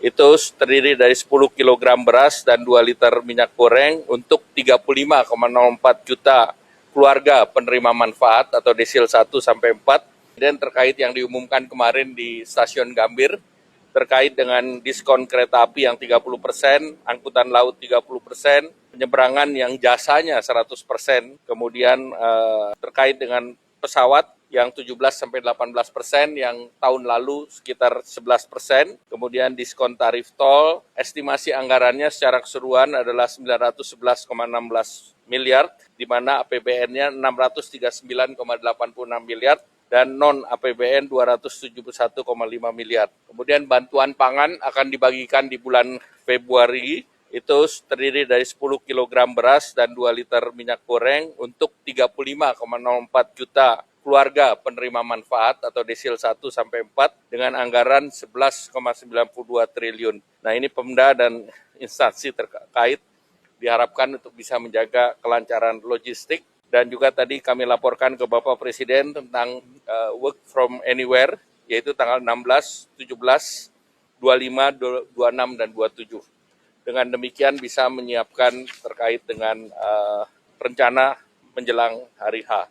itu terdiri dari 10 kg beras dan 2 liter minyak goreng untuk 35,04 juta keluarga penerima manfaat atau desil 1 sampai 4. Dan terkait yang diumumkan kemarin di stasiun Gambir, terkait dengan diskon kereta api yang 30%, angkutan laut 30%, penyeberangan yang jasanya 100%, kemudian terkait dengan pesawat yang 17-18%, yang tahun lalu sekitar 11%, kemudian diskon tarif tol, estimasi anggarannya secara keseluruhan adalah 911,16 miliar, di mana APBN-nya 639,86 miliar, dan non-APBN 271,5 miliar. Kemudian bantuan pangan akan dibagikan di bulan Februari, itu terdiri dari 10 kg beras dan 2 liter minyak goreng untuk 35,04 juta keluarga penerima manfaat atau desil 1 sampai 4 dengan anggaran 11,92 triliun. Nah, ini Pemda dan instansi terkait diharapkan untuk bisa menjaga kelancaran logistik. Dan juga tadi kami laporkan ke Bapak Presiden tentang work from anywhere, yaitu tanggal 16, 17, 25, 26, dan 27. Dengan demikian bisa menyiapkan terkait dengan rencana menjelang hari H.